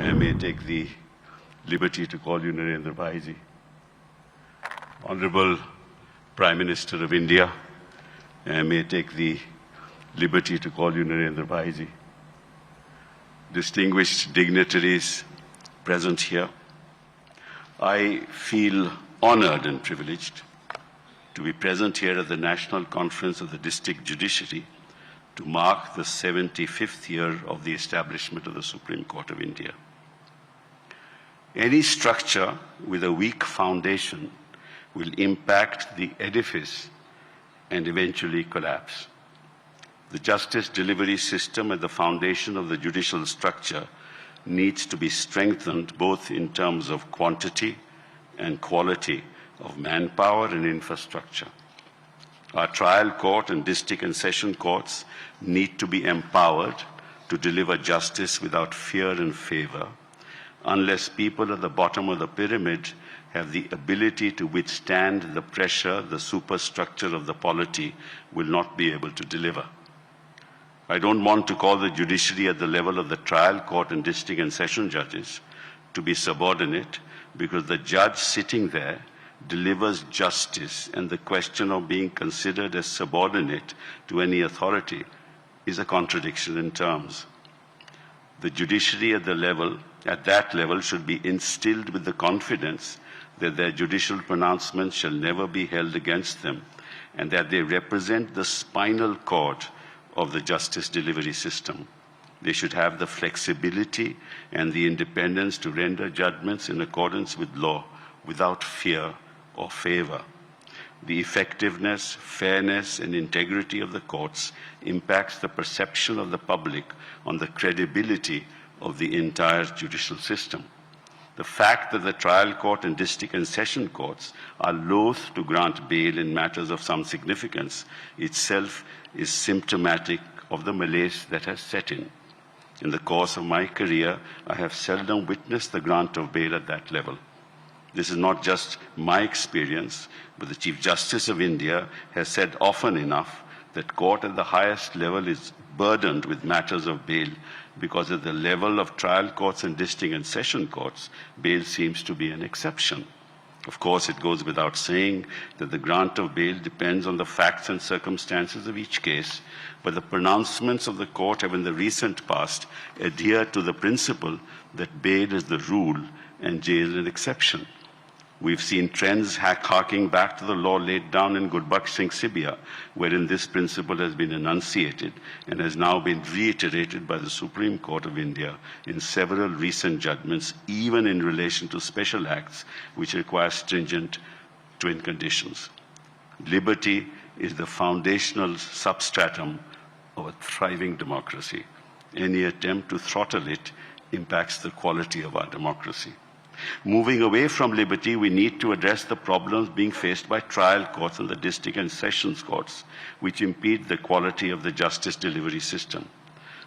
I may take the liberty to call you Narendra Bhai ji. Honorable Prime Minister of India, I may take the liberty to call you Narendra Bhai ji. Distinguished dignitaries present here, I feel honored and privileged to be present here at the National Conference of the District Judiciary to mark the 75th year of the establishment of the Supreme Court of India. Any structure with a weak foundation will impact the edifice and eventually collapse. The justice delivery system at the foundation of the judicial structure needs to be strengthened both in terms of quantity and quality of manpower and infrastructure. Our trial court and district and session courts need to be empowered to deliver justice without fear and favor, unless people at the bottom of the pyramid have the ability to withstand the pressure the superstructure of the polity will not be able to deliver. I don't want to call the judiciary at the level of the trial court and district and session judges to be subordinate, because the judge sitting there delivers justice, and the question of being considered as subordinate to any authority is a contradiction in terms. The judiciary at that level should be instilled with the confidence that their judicial pronouncements shall never be held against them, and that they represent the spinal cord of the justice delivery system. They should have the flexibility and the independence to render judgments in accordance with law without fear or favor. The effectiveness, fairness, and integrity of the courts impacts the perception of the public on the credibility of the entire judicial system. The fact that the trial court and district and session courts are loath to grant bail in matters of some significance itself is symptomatic of the malaise that has set in. In the course of my career, I have seldom witnessed the grant of bail at that level. This is not just my experience, but the Chief Justice of India has said often enough that court at the highest level is burdened with matters of bail, because at the level of trial courts and district and session courts, bail seems to be an exception. Of course, it goes without saying that the grant of bail depends on the facts and circumstances of each case, but the pronouncements of the court have in the recent past adhered to the principle that bail is the rule and jail an exception. We've seen trends harking back to the law laid down in Gurbaksh Singh Sibia, wherein this principle has been enunciated and has now been reiterated by the Supreme Court of India in several recent judgments, even in relation to special acts which require stringent twin conditions. Liberty is the foundational substratum of a thriving democracy. Any attempt to throttle it impacts the quality of our democracy. Moving away from liberty, we need to address the problems being faced by trial courts and the district and sessions courts, which impede the quality of the justice delivery system.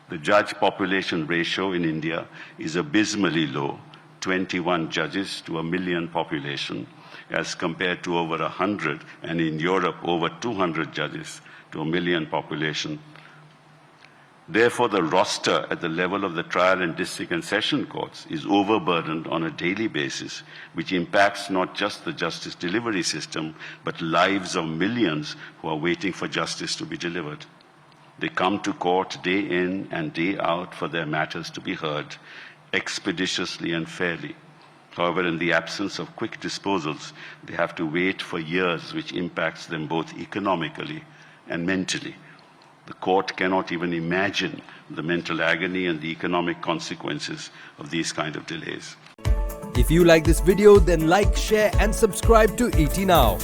The judge population ratio in India is abysmally low, 21 judges to a million population, as compared to over 100, and in Europe over 200 judges to a million population. Therefore, the roster at the level of the trial and district and session courts is overburdened on a daily basis, which impacts not just the justice delivery system, but lives of millions who are waiting for justice to be delivered. They come to court day in and day out for their matters to be heard expeditiously and fairly. However, in the absence of quick disposals, they have to wait for years, which impacts them both economically and mentally. The court cannot even imagine the mental agony and the economic consequences of these kind of delays. If you like this video, then like, share and subscribe to ET Now.